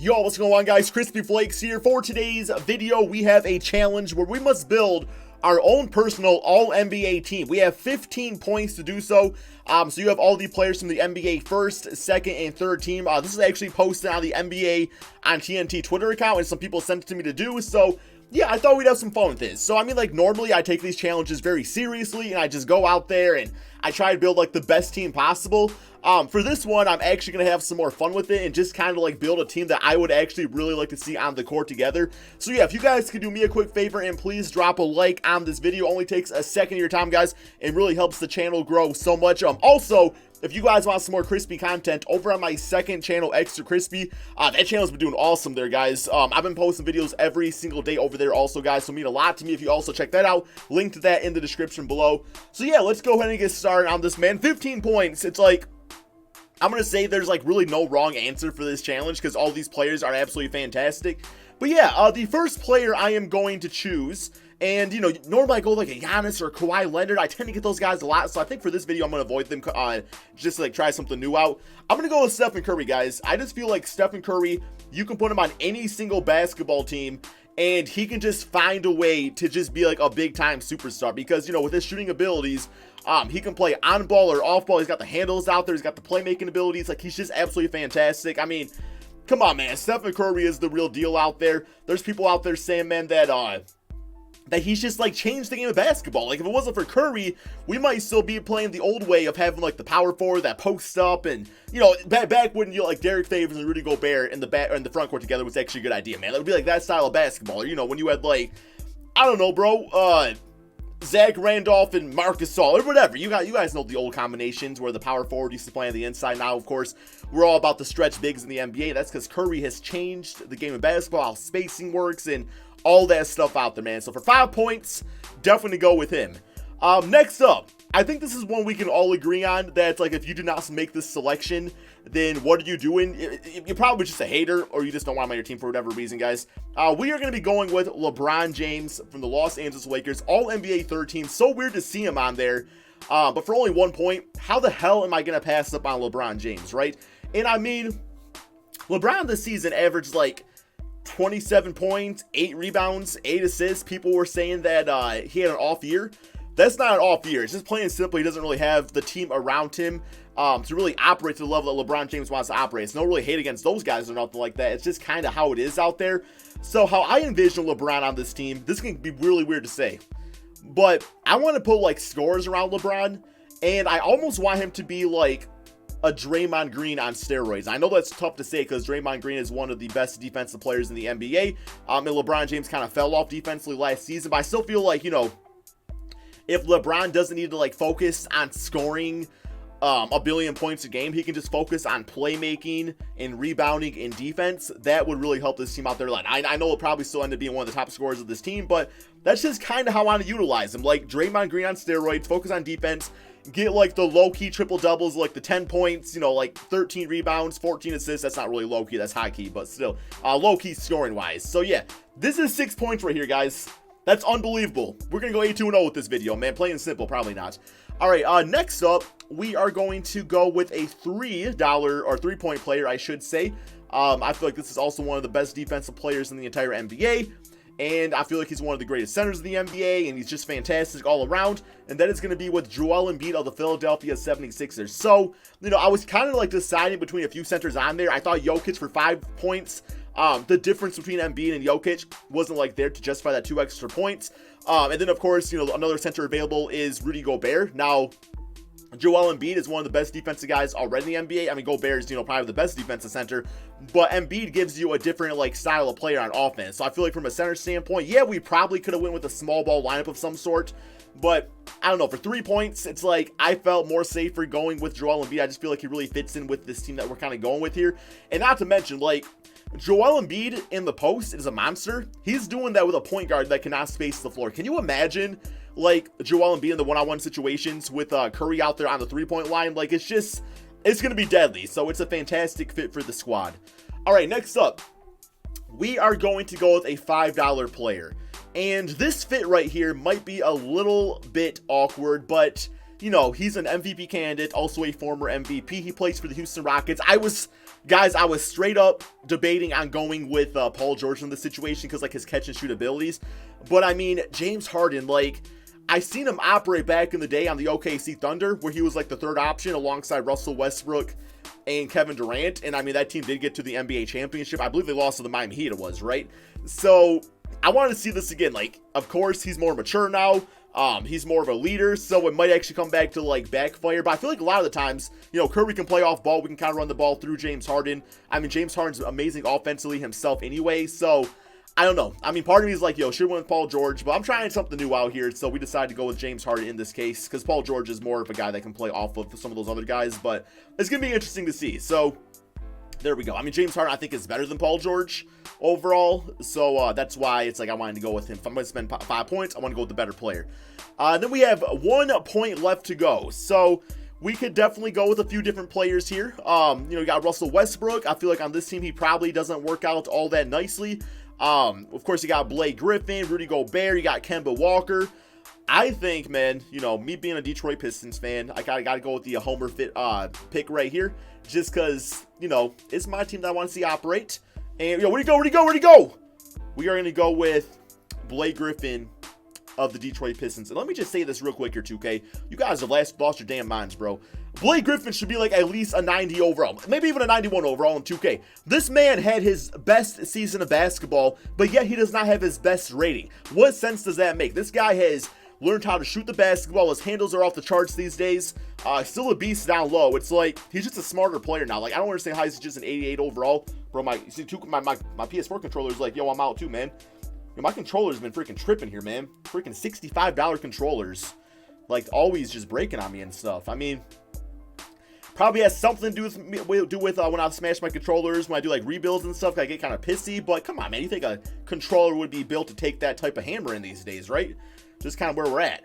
Yo, what's going on, guys? KrispyFlakes here. For today's video, we have a challenge where we must build our own personal all-NBA team. We have 15 points to do so. So you have all the players from the NBA first, second, and third team. This is actually posted on the NBA on TNT Twitter account, and some people sent it to me to do. So yeah, I thought we'd have some fun with this. So I mean, like, normally I take these challenges very seriously, and I just go out there and I try to build like the best team possible. For this one, I'm actually going to have some more fun with it and just kind of like build a team that I would actually really like to see on the court together. So yeah, if you guys could do me a quick favor and please drop a like on this video. Only takes a second of your time, guys. It really helps the channel grow so much. Also, if you guys want some more crispy content, over on my second channel, Extra Crispy, that channel's been doing awesome there, guys. I've been posting videos every single day over there also, guys, so it means a lot to me if you also check that out. Link to that in the description below. So yeah, let's go ahead and get started on this, man. 15 points. It's like, I'm going to say there's like really no wrong answer for this challenge because all these players are absolutely fantastic. But yeah, the first player I am going to choose, and you know, normally I go like a Giannis or Kawhi Leonard. I tend to get those guys a lot, so I think for this video I'm going to avoid them, just like try something new out. I'm going to go with Stephen Curry, guys. I just feel like Stephen Curry, you can put him on any single basketball team, and he can just find a way to just be like a big time superstar because, you know, with his shooting abilities, he can play on ball or off ball. He's got the handles out there. He's got the playmaking abilities. Like, he's just absolutely fantastic. I mean, come on, man. Stephen Curry is the real deal out there. There's people out there saying, man, that he's just like changed the game of basketball. Like, if it wasn't for Curry, we might still be playing the old way of having like the power forward that posts up, and you know, back when, you know, like Derek Favors and Rudy Gobert in the front court together was actually a good idea, man. It would be like that style of basketball. Or, you know, when you had like, I don't know, bro, Zach Randolph and Marcus Gasol or whatever. You guys know the old combinations where the power forward used to play on the inside. Now, of course, we're all about the stretch bigs in the NBA. That's because Curry has changed the game of basketball, how spacing works, and all that stuff out there, man. So for 5 points, definitely go with him. Next up, I think this is one we can all agree on. That's like, if you do not make this selection, then what are you doing? You're probably just a hater, or you just don't want him on your team for whatever reason, guys. We are going to be going with LeBron James from the Los Angeles Lakers, all NBA third team. So weird to see him on there, but for only 1 point, how the hell am I going to pass up on LeBron James, right? And I mean, LeBron this season averaged like 27 points, 8 rebounds, 8 assists. People were saying that he had an off year. That's not an off year. It's just plain and simple, he doesn't really have the team around him to really operate to the level that LeBron James wants to operate. It's no really hate against those guys or nothing like that. It's just kind of how it is out there. So how I envision LeBron on this team, this can be really weird to say, but I want to put like scores around LeBron, and I almost want him to be like a Draymond Green on steroids. I know that's tough to say because Draymond Green is one of the best defensive players in the NBA, and LeBron James kind of fell off defensively last season, but I still feel like, you know, if LeBron doesn't need to like focus on scoring a billion points a game, he can just focus on playmaking and rebounding and defense. That would really help this team out there. Like, I know it'll probably still end up being one of the top scorers of this team, but that's just kind of how I want to utilize him. Like Draymond Green on steroids, focus on defense, get like the low-key triple doubles, like the 10 points, you know, like 13 rebounds, 14 assists. That's not really low-key, that's high-key, but still low-key scoring wise. So yeah, this is 6 points right here, guys. That's unbelievable. We're gonna go 8-2-0 with this video, man. Plain and simple, probably not. All right, next up, we are going to go with a $3 or 3-point player, I should say. I feel like this is also one of the best defensive players in the entire NBA, and I feel like he's one of the greatest centers in the NBA, and he's just fantastic all around, and that is going to be with Joel Embiid of the Philadelphia 76ers. So, you know, I was kind of like deciding between a few centers on there. I thought Jokic for 5 points. The difference between Embiid and Jokic wasn't like there to justify that 2 extra points. And then, of course, you know, another center available is Rudy Gobert. Now, Joel Embiid is one of the best defensive guys already in the NBA. I mean, Gobert is, you know, probably the best defensive center, but Embiid gives you a different, like, style of player on offense. So I feel like from a center standpoint, yeah, we probably could have went with a small ball lineup of some sort, but I don't know, for 3 points, it's like I felt more safer going with Joel Embiid. I just feel like he really fits in with this team that we're kind of going with here. And not to mention, like, Joel Embiid in the post is a monster. He's doing that with a point guard that cannot space the floor. Can you imagine, like, Joel Embiid in the one-on-one situations with Curry out there on the 3-point line? Like, it's going to be deadly. So it's a fantastic fit for the squad. All right, next up, we are going to go with a $5 player. And this fit right here might be a little bit awkward, but, you know, he's an MVP candidate, also a former MVP. He plays for the Houston Rockets. I was Guys, I was straight up debating on going with Paul George in this situation because, like, his catch and shoot abilities. But, I mean, James Harden, like, I seen him operate back in the day on the OKC Thunder where he was, like, the third option alongside Russell Westbrook and Kevin Durant. And, I mean, that team did get to the NBA championship. I believe they lost to the Miami Heat, it was, right? So, I wanted to see this again. Like, of course, he's more mature now. He's more of a leader, so it might actually come back to, like, backfire. But I feel like a lot of the times, you know, Curry can play off ball. We can kind of run the ball through James Harden. I mean, James Harden's amazing offensively himself anyway, so I don't know. I mean, part of me is like, yo, should win with Paul George, but I'm trying something new out here, so we decided to go with James Harden in this case, because Paul George is more of a guy that can play off of some of those other guys, but it's going to be interesting to see. So there we go. I mean, James Harden, I think, is better than Paul George overall, so that's why it's like I wanted to go with him. If I'm going to spend 5 points, I want to go with the better player. Then we have 1 point left to go, so we could definitely go with a few different players here. You know, you got Russell Westbrook. I feel like on this team, he probably doesn't work out all that nicely. Of course, you got Blake Griffin, Rudy Gobert, you got Kemba Walker. I think, man, you know, me being a Detroit Pistons fan, I gotta go with the Homer fit pick right here, just because, you know, it's my team that I want to see operate. And, yo, where'd he go? We are going to go with Blake Griffin of the Detroit Pistons. And let me just say this real quick here, 2K. You guys have lost your damn minds, bro. Blake Griffin should be like at least a 90 overall, maybe even a 91 overall in 2K. This man had his best season of basketball, but yet he does not have his best rating. What sense does that make? This guy has learned how to shoot the basketball. His handles are off the charts these days. Still a beast down low. It's like he's just a smarter player now. Like, I don't understand how he's just an 88 overall. Bro, my PS4 controller is like, yo, I'm out too, man. Yo, my controller's been freaking tripping here, man. Freaking $65 controllers. Like, always just breaking on me and stuff. I mean, probably has something to do with when I smash my controllers, when I do like rebuilds and stuff, I get kind of pissy. But come on, man, you think a controller would be built to take that type of hammer in these days, right? Just kind of where we're at.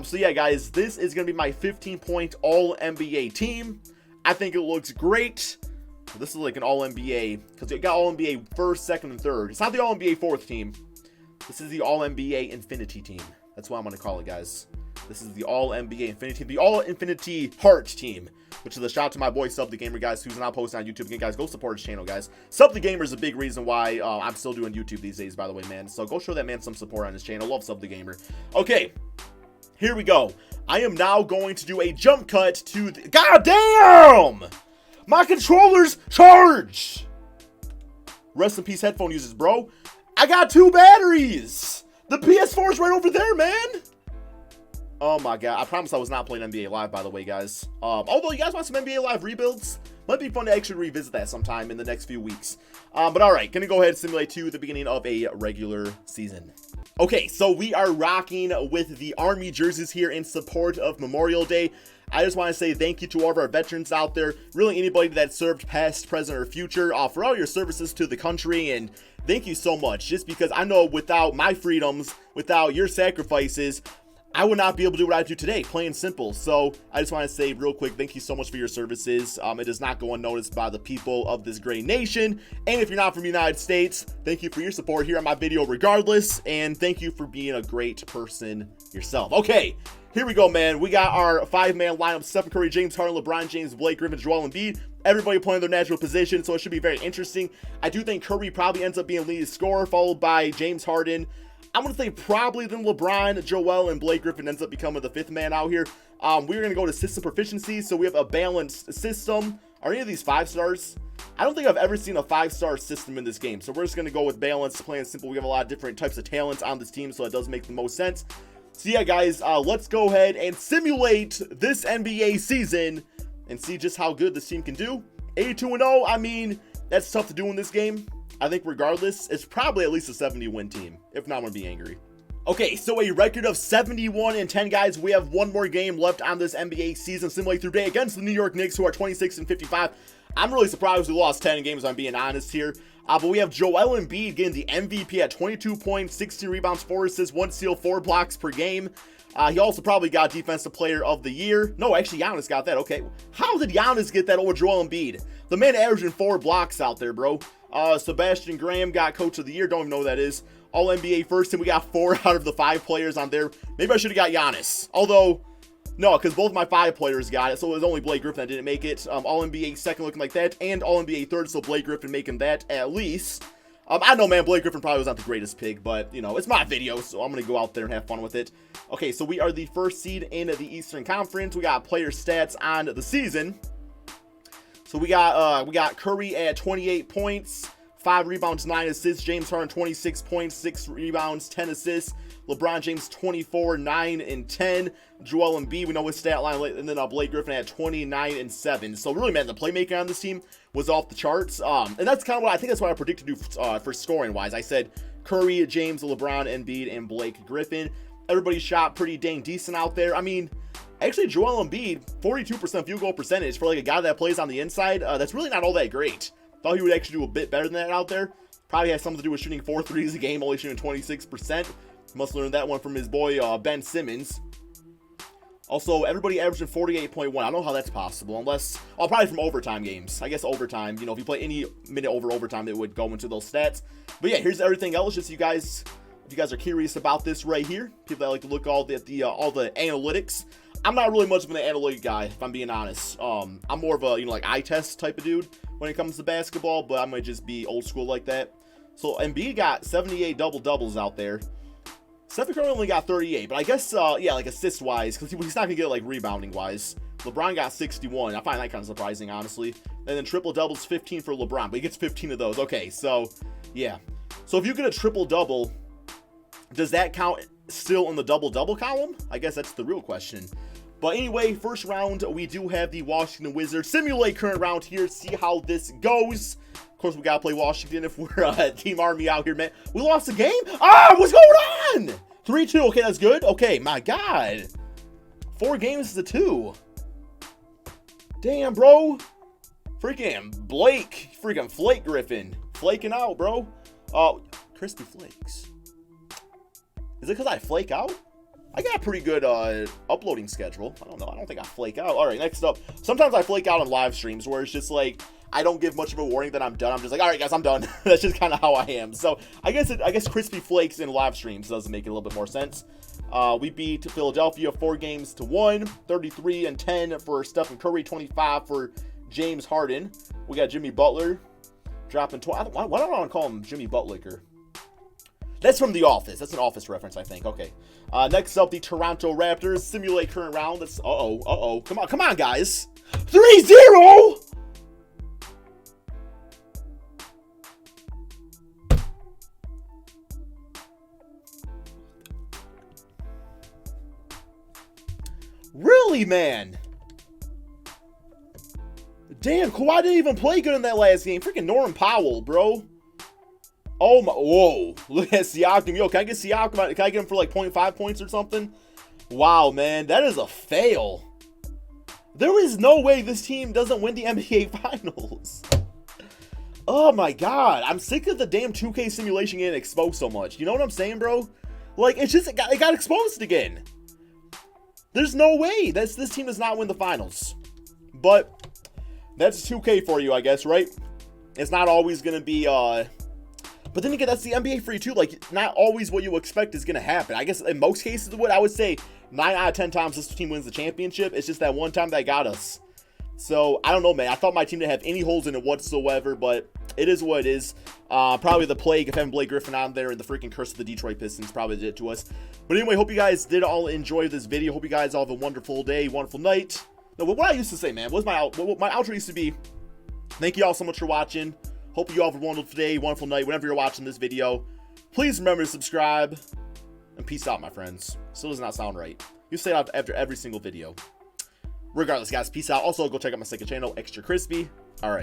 So yeah, guys, this is going to be my 15-point All-NBA team. I think it looks great. This is like an All-NBA, because you got All-NBA first, second, and third. It's not the All-NBA fourth team. This is the All-NBA Infinity team. That's what I'm going to call it, guys. This is the All-NBA Infinity team. The All-Infinity Heart team, which is a shout out to my boy Sub the Gamer, guys, who's now posting on YouTube again. Guys, go support his channel, guys. Sub the Gamer is a big reason why I'm still doing YouTube these days, by the way, man. So go show that man some support on his channel. Love Sub the Gamer. Okay, here we go. I am now going to do a jump cut to the... God damn! My controller's charged! Rest in peace, headphone users, bro. I got 2 batteries! The PS4 is right over there, man! Oh my god, I promise I was not playing NBA Live, by the way, guys. Although you guys want some NBA Live rebuilds, might be fun to actually revisit that sometime in the next few weeks. But alright, gonna go ahead and simulate to the beginning of a regular season. Okay, so we are rocking with the Army jerseys here in support of Memorial Day. I just want to say thank you to all of our veterans out there, really anybody that served past, present, or future, for all your services to the country, and thank you so much, just because I know without my freedoms, without your sacrifices, I would not be able to do what I do today, plain and simple. So I just want to say real quick, thank you so much for your services. It does not go unnoticed by the people of this great nation. And if you're not from the United States, thank you for your support here on my video regardless. And thank you for being a great person yourself. Okay, here we go, man. We got our 5-man lineup: Stephen Curry, James Harden, LeBron James, Blake Griffin, Joel Embiid. Everybody playing their natural position, so it should be very interesting. I do think Curry probably ends up being lead scorer, followed by James Harden. I'm going to say probably then LeBron, Joel, and Blake Griffin ends up becoming the 5th man out here. We're going to go to system proficiencies, so we have a balanced system. Are any of these 5 stars? I don't think I've ever seen a 5-star system in this game, so we're just going to go with balanced, plain and simple. We have a lot of different types of talents on this team, so it does make the most sense. So yeah, guys, let's go ahead and simulate this NBA season and see just how good this team can do. 82-0, I mean, that's tough to do in this game. I think regardless, it's probably at least a 70-win team. If not, I'm going to be angry. Okay, so a record of 71-10, guys. We have one more game left on this NBA season simulate through day against the New York Knicks, who are 26-55. I'm really surprised we lost 10 games, I'm being honest here. But we have Joel Embiid getting the MVP at 22 points, 16 rebounds, 4 assists, 1 steal, 4 blocks per game. He also probably got Defensive Player of the Year. No, actually, Giannis got that. Okay, how did Giannis get that over Joel Embiid? The man averaging 4 blocks out there, bro. Sebastian Graham got Coach of the Year. Don't even know who that is. All NBA first team. We got 4 out of the 5 players on there. Maybe I should have got Giannis. Although, No, because both my 5 players got it, so it was only Blake Griffin that didn't make it. All-NBA second looking like that, and All-NBA third, so Blake Griffin making that at least. I know, man, Blake Griffin probably was not the greatest pick, but, you know, it's my video, so I'm going to go out there and have fun with it. Okay, so we are the first seed in the Eastern Conference. We got player stats on the season. So we got Curry at 28 points, 5 rebounds, 9 assists. James Harden, 26 points, 6 rebounds, 10 assists. LeBron James, 24, 9, and 10. Joel Embiid, we know his stat line, and then Blake Griffin at 29 and 7. So really, man, the playmaking on this team was off the charts. And that's kind of what I think that's what I predicted to do for scoring-wise. I said Curry, James, LeBron, Embiid, and Blake Griffin. Everybody shot pretty dang decent out there. I mean, actually, Joel Embiid, 42% field goal percentage for like a guy that plays on the inside. That's really not all that great. Thought he would actually do a bit better than that out there. Probably has something to do with shooting 4 threes a game, only shooting 26%. Must learn that one from his boy, Ben Simmons. Also, everybody averaging 48.1. I don't know how that's possible, unless, probably from overtime games. I guess overtime, you know, if you play any minute over overtime, it would go into those stats. But yeah, here's everything else, just so you guys, if you guys are curious about this right here, people that like to look all the analytics. I'm not really much of an analytic guy, if I'm being honest. I'm more of a, you know, like eye test type of dude when it comes to basketball, but I might just be old school like that. So Embiid got 78 double-doubles out there. Steph Curry only got 38, but I guess, yeah, like assist-wise, because he's not going to get, like, rebounding-wise. LeBron got 61. I find that kind of surprising, honestly. And then triple-doubles, 15 for LeBron, but he gets 15 of those. Okay, so, yeah. So if you get a triple-double, does that count still in the double-double column? I guess that's the real question. But anyway, first round, we do have the Washington Wizards. Simulate current round here, see how this goes. Of course, we got to play Washington if we're Team Army out here, man. We lost the game? Ah, what's going on? 3-2. Okay, that's good. Okay, my God. 4 games to 2. Damn, bro. Freaking Blake. Freaking Flake Griffin. Flaking out, bro. KrispyFlakes. Is it because I flake out? I got a pretty good uploading schedule. I don't know. I don't think I flake out. All right, next up. Sometimes I flake out on live streams where it's just like, I don't give much of a warning that I'm done. I'm just like, all right, guys, I'm done. That's just kind of how I am. So I guess KrispyFlakes in live streams does make it a little bit more sense. We beat Philadelphia 4-1, 33 and 10 for Stephen Curry, 25 for James Harden. We got Jimmy Butler dropping 20. Why don't I want to call him Jimmy Butlicker? That's from The Office. That's an Office reference, I think. Okay. Next up, the Toronto Raptors. Simulate current round. That's Come on, guys. 3-0. Really, man? Damn, Kawhi didn't even play good in that last game. Freaking Norman Powell, bro. Oh my, whoa. Look at Siakam. Yo, can I get Siakam? Can I get him for like 0.5 points or something? Wow, man, that is a fail. There is no way this team doesn't win the NBA Finals. Oh my God. I'm sick of the damn 2K simulation getting exposed so much. You know what I'm saying, bro? Like, it's just, it got exposed again. There's no way this team does not win the finals. But that's 2K for you, I guess, right? It's not always going to be, but then again, that's the NBA for you too. Like, not always what you expect is going to happen. I guess in most cases, I would say 9 out of 10 times this team wins the championship. It's just that one time that got us. So, I don't know, man. I thought my team didn't have any holes in it whatsoever, but it is what it is. Probably the plague of having Blake Griffin on there and the freaking curse of the Detroit Pistons probably did it to us. But anyway, hope you guys did all enjoy this video. Hope you guys all have a wonderful day, wonderful night. No, what I used to say, man, what my outro used to be, thank you all so much for watching. Hope you all have a wonderful day, wonderful night, whenever you're watching this video. Please remember to subscribe, and peace out, my friends. Still does not sound right. You say that after every single video. Regardless, guys, peace out. Also, go check out my second channel, Extra Crispy. All right.